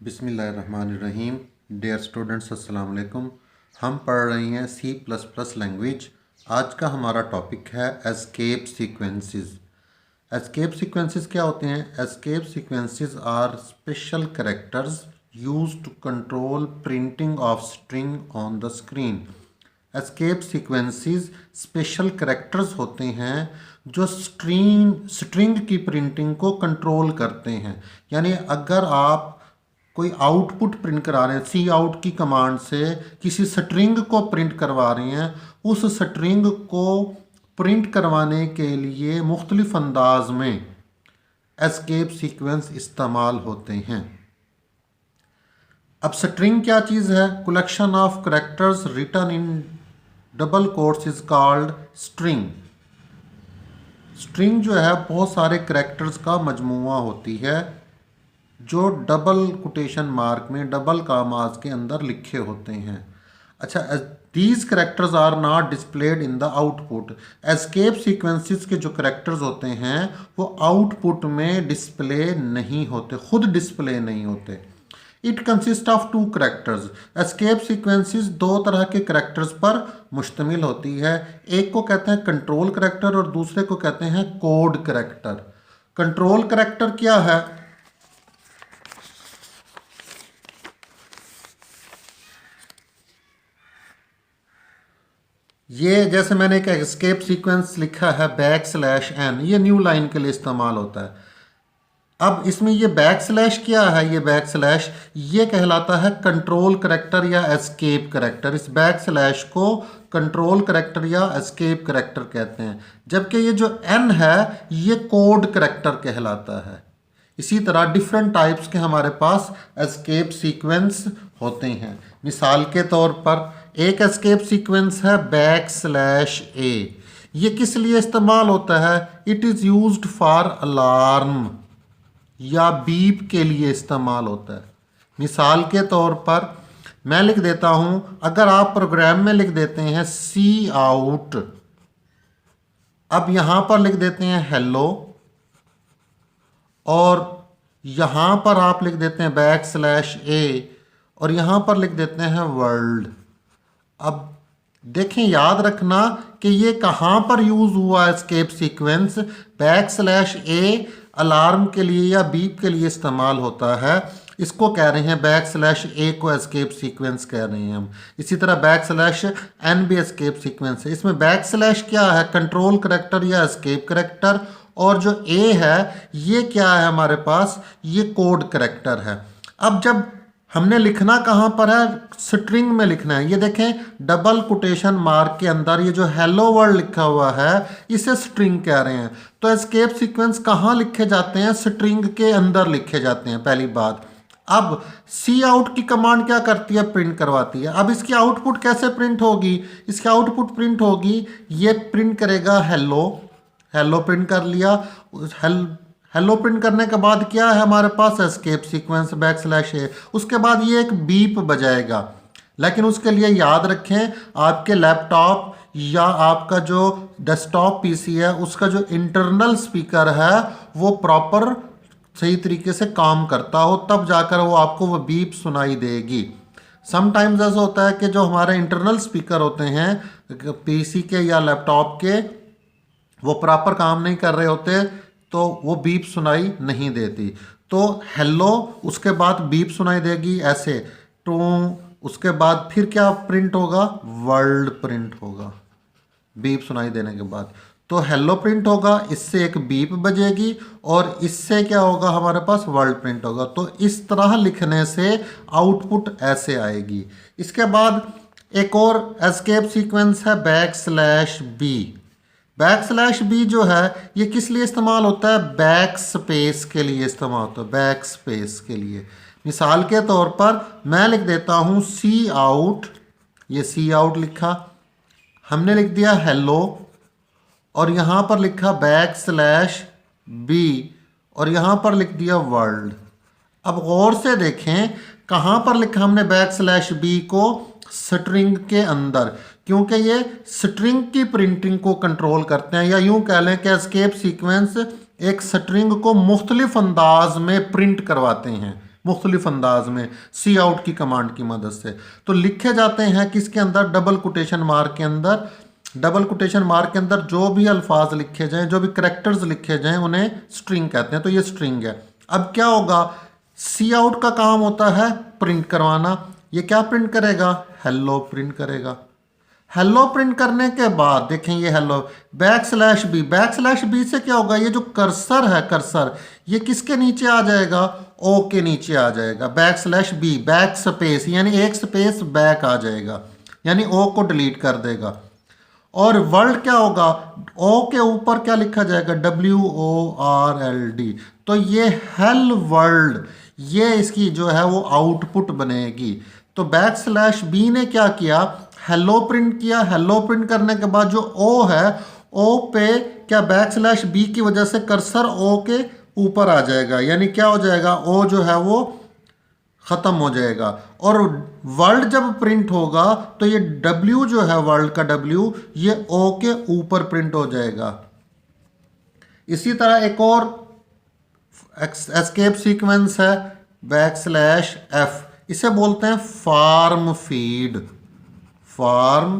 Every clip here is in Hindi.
बिस्मिल्लाहिर्रहमानिर्रहीम। डियर स्टूडेंट्स, अस्सलाम वालेकुम। हम पढ़ रहे हैं C++ लैंग्वेज। आज का हमारा टॉपिक है एस्केप सीक्वेंसेस। एस्केप सीक्वेंसेस क्या होते हैं? Escape sequences are special characters used to control printing of string on the screen. Escape sequences special characters होते हैं जो स्ट्रिंग की प्रिंटिंग को कंट्रोल करते हैं। यानी अगर आप कोई आउटपुट प्रिंट करा रहे हैं, सी आउट की कमांड से किसी स्ट्रिंग को प्रिंट करवा रहे हैं, उस स्ट्रिंग को प्रिंट करवाने के लिए मुख्तलिफ अंदाज में एस्केप सीक्वेंस इस्तेमाल होते हैं। अब स्ट्रिंग क्या चीज़ है? Collection of characters written in double quotes is called string. String जो है बहुत सारे कैरेक्टर्स का मजमूआ होती है जो डबल कोटेशन मार्क में डबल कामाज के अंदर लिखे होते हैं। अच्छा, these characters are not displayed in the output. Escape sequences के जो कैरेक्टर्स होते हैं वो आउटपुट में डिस्प्ले नहीं होते, खुद डिस्प्ले नहीं होते। It consist of two characters. Escape sequences दो तरह के कैरेक्टर्स पर मुश्तमिल होती है। एक को कहते हैं कंट्रोल कैरेक्टर और दूसरे को कहते हैं कोड कैरेक्टर। कंट्रोल कैरेक्टर क्या है? ये जैसे मैंने एक एस्केप सीक्वेंस लिखा है \n, ये न्यू लाइन के लिए इस्तेमाल होता है। अब इसमें ये बैकस्लैश क्या है? ये बैकस्लैश ये कहलाता है कंट्रोल कैरेक्टर या एस्केप कैरेक्टर। इस बैकस्लैश को कंट्रोल कैरेक्टर या एस्केप कैरेक्टर कहते हैं, जबकि ये जो n है ये कोड कैरेक्टर कहलाता है। इसी तरह डिफरेंट टाइप्स के हमारे पास एस्केप सीक्वेंस होते हैं। मिसाल के तौर पर एक एस्केप सीक्वेंस है \a। ये किस लिए इस्तेमाल होता है? It is used for alarm या बीप के लिए इस्तेमाल होता है। मिसाल के तौर पर मैं लिख देता हूं, अगर आप प्रोग्राम में लिख देते हैं सी आउट, अब यहां पर लिख देते हैं हेलो और यहां पर आप लिख देते हैं \a और यहां पर लिख देते हैं वर्ल्ड। अब देखें, याद रखना कि ये कहां पर यूज हुआ एस्केप सीक्वेंस। \a अलार्म के लिए या बीप के लिए इस्तेमाल होता है, इसको कह रहे हैं \a को एस्केप सीक्वेंस कह रहे हैं हम। इसी तरह \n भी एस्केप सीक्वेंस है। इसमें बैकस्लैश क्या है? कंट्रोल कैरेक्टर या एस्केप कैरेक्टर, और जो a है ये क्या है हमारे पास? ये कोड कैरेक्टर है। अब जब हमने लिखना कहाँ पर है? स्ट्रिंग में लिखना है। ये देखें, डबल कोटेशन मार्क के अंदर ये जो हेलो वर्ल्ड लिखा हुआ है इसे स्ट्रिंग कह रहे हैं। तो एस्केप सीक्वेंस कहाँ लिखे जाते हैं? स्ट्रिंग के अंदर लिखे जाते हैं, पहली बात। अब सी आउट की कमांड क्या करती है? प्रिंट करवाती है। अब इसकी आउटपुट कैसे प्रिंट होगी? इसकी आउटपुट प्रिंट होगी, ये प्रिंट करेगा हेलो। हेलो प्रिंट कर लिया। हेलो प्रिंट करने के बाद क्या है हमारे पास? Escape sequence \a। उसके बाद ये एक बीप बजाएगा, लेकिन उसके लिए याद रखें आपके लैपटॉप या आपका जो डेस्कटॉप पीसी है उसका जो इंटरनल स्पीकर है वो प्रॉपर सही तरीके से काम करता हो, तब जाकर वो आपको वो बीप सुनाई देगी। समटाइम्स ऐसा होता है कि जो हमारे इंटरनल स्पीकर होते हैं पीसी के या लैपटॉप के, वो प्रॉपर काम नहीं कर रहे होते तो वो बीप सुनाई नहीं देती। तो हेलो, उसके बाद बीप सुनाई देगी ऐसे टू, उसके बाद फिर क्या प्रिंट होगा? वर्ल्ड प्रिंट होगा बीप सुनाई देने के बाद। तो हेलो प्रिंट होगा, इससे एक बीप बजेगी और इससे क्या होगा? हमारे पास वर्ल्ड प्रिंट होगा। तो इस तरह लिखने से आउटपुट ऐसे आएगी। इसके बाद एक और एस्केप सीक्वेंस है \b। \b जो है ये किस लिए इस्तेमाल होता है? बैक स्पेस के लिए इस्तेमाल होता है, बैक स्पेस के लिए। मिसाल के तौर पर मैं लिख देता हूँ सी आउट, ये सी आउट लिखा, हमने लिख दिया हेलो और यहाँ पर लिखा \b और यहाँ पर लिख दिया वर्ल्ड। अब गौर से देखें कहाँ पर लिखा हमने \b को? स्ट्रिंग के अंदर, क्योंकि ये स्ट्रिंग की प्रिंटिंग को कंट्रोल करते हैं, या यूं कह लें कि एस्केप सीक्वेंस एक स्ट्रिंग को मुख्तलिफ अंदाज में प्रिंट करवाते हैं, मुख्तलिफ अंदाज में सी आउट की कमांड की मदद से। तो लिखे जाते हैं किसके अंदर, डबल कोटेशन मार्क के अंदर। डबल कोटेशन मार्क के अंदर जो भी अल्फाज लिखे जाएं, जो भी करेक्टर्स लिखे जाएं, उन्हें स्ट्रिंग कहते हैं। तो ये स्ट्रिंग है। अब क्या होगा, सी आउट का काम होता है प्रिंट करवाना। ये क्या प्रिंट करेगा, हेलो प्रिंट करेगा। हेलो प्रिंट करने के बाद देखें ये हेलो, बैक स्लैश बी से क्या होगा, ये जो कर्सर है, कर्सर ये किसके नीचे आ जाएगा, ओ के नीचे आ जाएगा। Backslash B, backspace यानी एक स्पेस बैक आ जाएगा, यानी ओ को डिलीट कर देगा। और वर्ल्ड क्या होगा, ओ के ऊपर क्या लिखा जाएगा, WORLD। तो ये हेल वर्ल्ड, ये इसकी जो है वो आउटपुट बनेगी। तो बैक स्लैश बी ने क्या किया, हेलो प्रिंट किया। हेलो प्रिंट करने के बाद जो ओ है, ओ पे क्या बैक स्लैश बी की वजह से कर्सर ओ के ऊपर आ जाएगा, यानी क्या हो जाएगा, ओ जो है वो ख़त्म हो जाएगा। और वर्ल्ड जब प्रिंट होगा तो ये W जो है, वर्ल्ड का W, ये O के ऊपर प्रिंट हो जाएगा। इसी तरह एक और एस्केप सीक्वेंस है \F, इसे बोलते हैं फार्म फीड। फार्म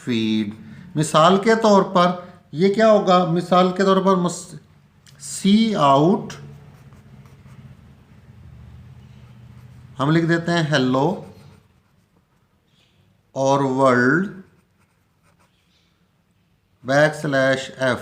फीड मिसाल के तौर पर ये क्या होगा, मिसाल के तौर पर सी आउट, हम लिख देते हैं हेलो और वर्ल्ड \F।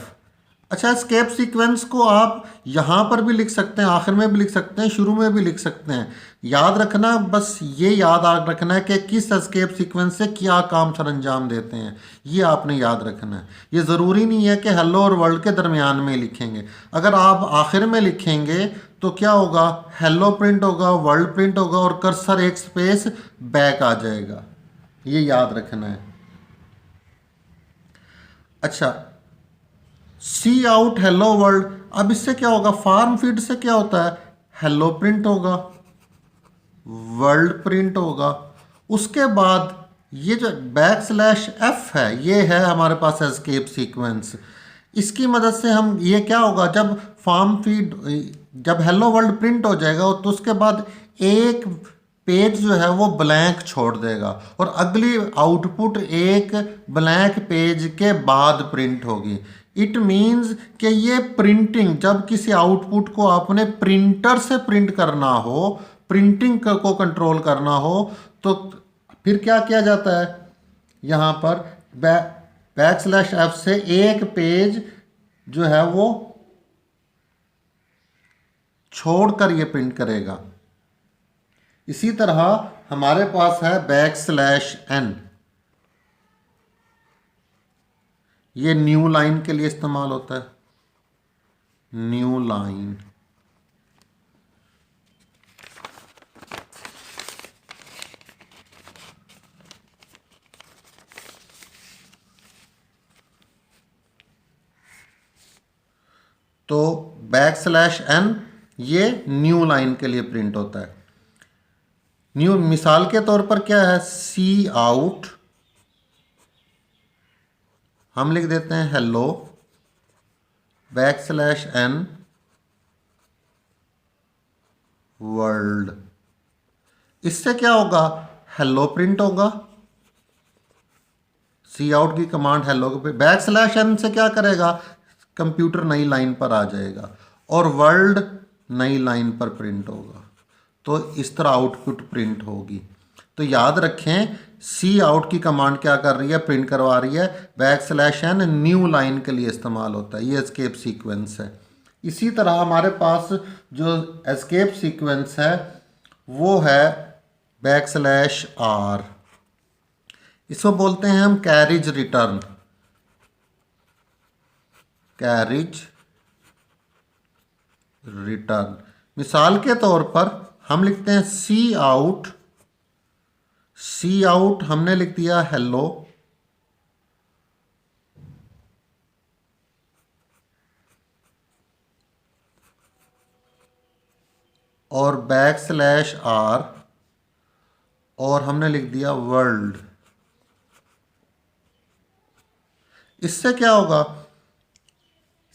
अच्छा, एस्केप सीक्वेंस को आप यहाँ पर भी लिख सकते हैं, आखिर में भी लिख सकते हैं, शुरू में भी लिख सकते हैं। याद रखना, बस ये याद रखना है कि किस एस्केप सीक्वेंस से क्या काम सर अंजाम देते हैं, ये आपने याद रखना है। ये ज़रूरी नहीं है कि हेलो और वर्ल्ड के दरमियान में लिखेंगे। अगर आप आखिर में लिखेंगे तो क्या होगा, हेलो प्रिंट होगा, वर्ल्ड प्रिंट होगा और कर्सर एक स्पेस बैक आ जाएगा। ये याद रखना है। अच्छा, सी आउट हेलो वर्ल्ड, अब इससे क्या होगा, फार्म फीड से क्या होता है, हेलो प्रिंट होगा, वर्ल्ड प्रिंट होगा। उसके बाद ये जो \F है, ये है हमारे पास एस्केप सीक्वेंस। इसकी मदद से हम, ये क्या होगा, जब फार्म फीड, जब हेलो वर्ल्ड प्रिंट हो जाएगा तो उसके बाद एक पेज जो है वो ब्लैंक छोड़ देगा और अगली आउटपुट एक ब्लैंक पेज के बाद प्रिंट होगी। इट मीन्स कि ये प्रिंटिंग, जब किसी आउटपुट को आपने प्रिंटर से प्रिंट करना हो, प्रिंटिंग को कंट्रोल करना हो, तो फिर क्या किया जाता है, यहाँ पर \F से एक पेज जो है वो छोड़कर ये प्रिंट करेगा। इसी तरह हमारे पास है \N, ये न्यू लाइन के लिए इस्तेमाल होता है, न्यू लाइन। तो \N ये न्यू लाइन के लिए प्रिंट होता है। न्यू मिसाल के तौर पर क्या है, सी आउट, हम लिख देते हैं हेलो \N वर्ल्ड। इससे क्या होगा, हेलो प्रिंट होगा, सी आउट की कमांड हेलो के \N से क्या करेगा, कंप्यूटर नई लाइन पर आ जाएगा और वर्ल्ड नई लाइन पर प्रिंट होगा। तो इस तरह आउटपुट प्रिंट होगी। तो याद रखें, सी आउट की कमांड क्या कर रही है, प्रिंट करवा रही है। \N न्यू लाइन के लिए इस्तेमाल होता है। ये एस्केप सीक्वेंस है। इसी तरह हमारे पास जो एस्केप सीक्वेंस है वो है \R, इसको बोलते हैं हम कैरिज रिटर्न, कैरिज रिटर्न। मिसाल के तौर पर हम लिखते हैं सी आउट हमने लिख दिया हेलो और \R और हमने लिख दिया वर्ल्ड। इससे क्या होगा,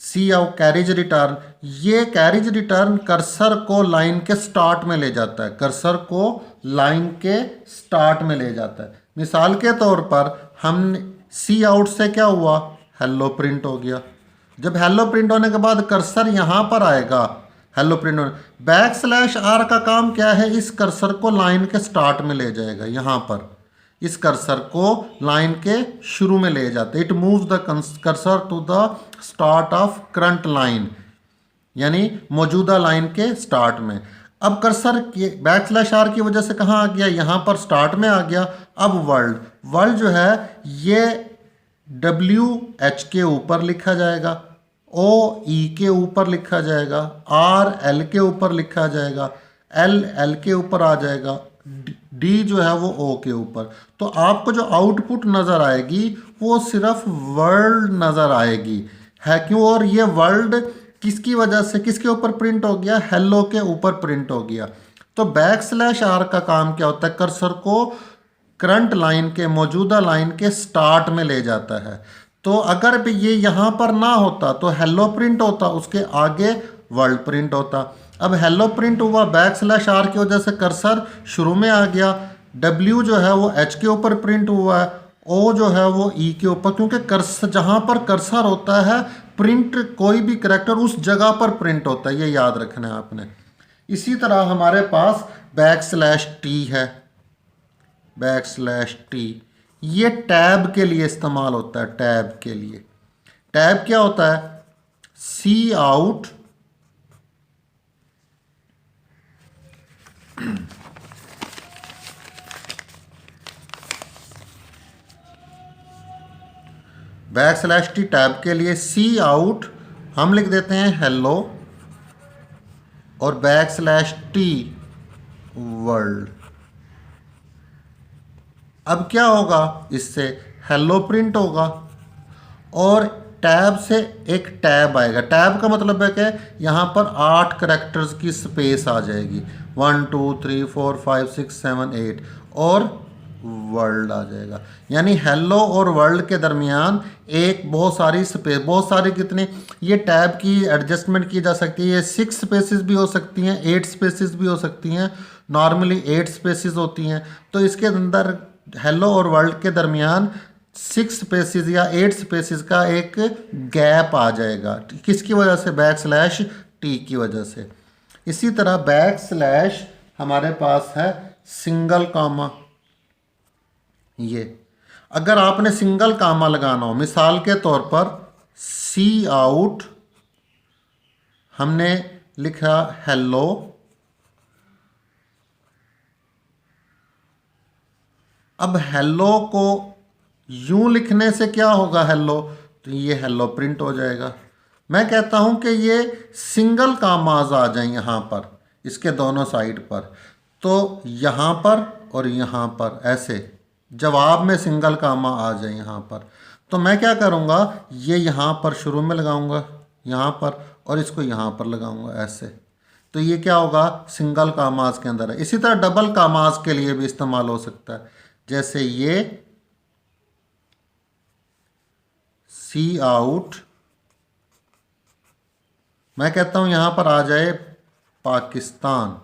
सी आउट कैरिज रिटर्न, ये कैरिज रिटर्न कर्सर को लाइन के स्टार्ट में ले जाता है, कर्सर को लाइन के स्टार्ट में ले जाता है। मिसाल के तौर पर हम सी आउट से क्या हुआ, हेलो प्रिंट हो गया। जब हेलो प्रिंट होने के बाद कर्सर यहाँ पर आएगा, हेलो प्रिंट होने, बैक स्लैश आर का काम क्या है, इस कर्सर को लाइन के स्टार्ट में ले जाएगा। यहाँ पर इस कर्सर को लाइन के शुरू में ले जाते, it moves the cursor to the start of current line, यानी मौजूदा लाइन के स्टार्ट में। अब कर्सर बैक स्लैश आर की वजह से कहाँ आ गया, यहाँ पर स्टार्ट में आ गया। अब वर्ल्ड, वर्ल्ड जो है ये डब्ल्यू एच के ऊपर लिखा जाएगा, ओ ई के ऊपर लिखा जाएगा, आर एल के ऊपर लिखा जाएगा, एल एल के ऊपर आ जाएगा, डी जो है वो ओ के ऊपर। तो आपको जो आउटपुट नज़र आएगी वो सिर्फ वर्ल्ड नज़र आएगी है, क्यों? और ये वर्ल्ड किसकी वजह से, किसके ऊपर प्रिंट हो गया, हेलो के ऊपर प्रिंट हो गया। तो बैक स्लैश आर का काम क्या होता है, कर्सर को करंट लाइन के, मौजूदा लाइन के स्टार्ट में ले जाता है। तो अगर भी ये यहाँ पर ना होता तो हेलो प्रिंट होता, उसके आगे वर्ल्ड प्रिंट होता। अब हेलो प्रिंट हुआ, बैक स्लैश आर की वजह से कर्सर शुरू में आ गया, डब्ल्यू जो है वो एच के ऊपर प्रिंट हुआ है, ओ जो है वो ई के ऊपर, क्योंकि कर्सर जहाँ पर कर्सर होता है प्रिंट, कोई भी करैक्टर उस जगह पर प्रिंट होता है, ये याद रखना है आपने। इसी तरह हमारे पास बैक स्लैश टी है, बैक स्लैश टी, ये टैब के लिए इस्तेमाल होता है, टैब के लिए। टैब क्या होता है, cout backslash T tab के लिए, सी आउट हम लिख देते हैं हेलो, और बैक स्लैश टी वर्ल्ड। अब क्या होगा, इससे हेलो प्रिंट होगा और टैब से एक टैब आएगा। टैब का मतलब है कि यहाँ पर 8 करैक्टर्स की स्पेस आ जाएगी, 1 2 3 4 5 6 7 8, और वर्ल्ड आ जाएगा। यानी हेलो और वर्ल्ड के दरमियान एक बहुत सारी स्पेस, बहुत सारी कितनी, ये टैब की एडजस्टमेंट की जा सकती है। 6 स्पेसिस भी हो सकती हैं, 8 स्पेसिस भी हो सकती हैं, नॉर्मली 8 स्पेसिस होती हैं। तो इसके अंदर हेलो और वर्ल्ड के दरमियान 6 स्पेसिस या 8 स्पेसिस का एक गैप आ जाएगा, किसकी वजह से, बैक स्लैश टी की वजह से। इसी तरह बैक स्लैश हमारे पास है सिंगल कामा, ये अगर आपने सिंगल कामा लगाना हो, मिसाल के तौर पर सी आउट हमने लिखा हेलो, अब हेलो को यूं लिखने से क्या होगा, हेलो, तो ये हेलो प्रिंट हो जाएगा। मैं कहता हूं कि ये सिंगल कामाज आ जाए यहाँ पर, इसके दोनों साइड पर, तो यहाँ पर और यहाँ पर, ऐसे जवाब में सिंगल कामा आ जाए यहाँ पर। तो मैं क्या करूँगा, ये यहाँ पर शुरू में लगाऊंगा, यहाँ पर, और इसको यहाँ पर लगाऊंगा ऐसे। तो ये क्या होगा, सिंगल कामाज के अंदर है। इसी तरह डबल कामाज के लिए भी इस्तेमाल हो सकता है, जैसे ये सी आउट, मैं कहता हूं यहां पर आ जाए पाकिस्तान।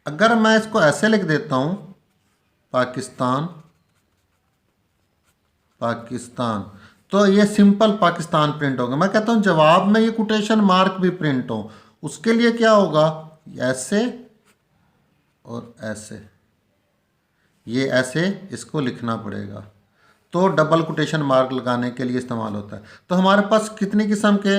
अगर मैं इसको ऐसे लिख देता हूं, पाकिस्तान पाकिस्तान, तो ये सिंपल पाकिस्तान प्रिंट होगा। मैं कहता हूं जवाब में ये कोटेशन मार्क भी प्रिंट हो, उसके लिए क्या होगा, ऐसे और ऐसे, ये ऐसे इसको लिखना पड़ेगा, तो डबल कोटेशन मार्क लगाने के लिए इस्तेमाल होता है। तो हमारे पास कितनी किस्म के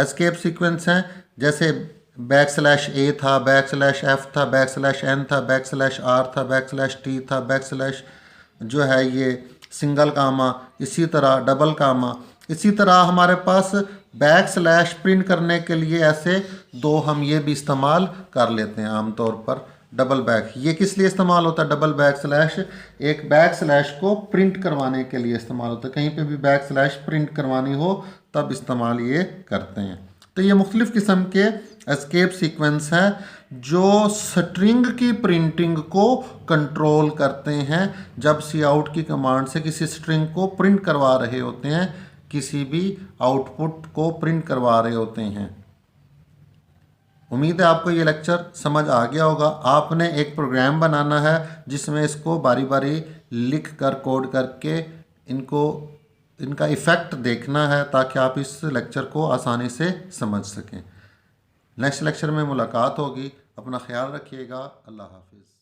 एस्केप सीक्वेंस हैं, जैसे बैक स्लैश ए था, बैक स्लैश एफ था, बैक स्लैश एन था, बैक स्लैश आर था, बैक स्लैश टी था, बैक स्लैश जो है ये सिंगल कामा, इसी तरह डबल कामा। इसी तरह हमारे पास बैक स्लैश प्रिंट करने के लिए ऐसे दो हम ये भी इस्तेमाल कर लेते हैं आमतौर पर। डबल बैक, ये किस लिए इस्तेमाल होता है, डबल बैक स्लैश एक बैक स्लैश को प्रिंट करवाने के लिए इस्तेमाल होता है। कहीं पे भी बैक स्लैश प्रिंट करवानी हो तब इस्तेमाल ये करते हैं। तो ये मुख्तलिफ़ किस्म के एस्केप सीक्वेंस हैं जो स्ट्रिंग की प्रिंटिंग को कंट्रोल करते हैं जब सी आउट की कमांड से किसी स्ट्रिंग को प्रिंट करवा रहे होते हैं, किसी भी आउटपुट को प्रिंट करवा रहे होते हैं। उम्मीद है आपको ये लेक्चर समझ आ गया होगा। आपने एक प्रोग्राम बनाना है जिसमें इसको बारी बारी लिख कर कोड करके इनका इफ़ेक्ट देखना है ताकि आप इस लेक्चर को आसानी से समझ सकें। नेक्स्ट लेक्चर में मुलाकात होगी। अपना ख्याल रखिएगा। अल्लाह हाफिज़।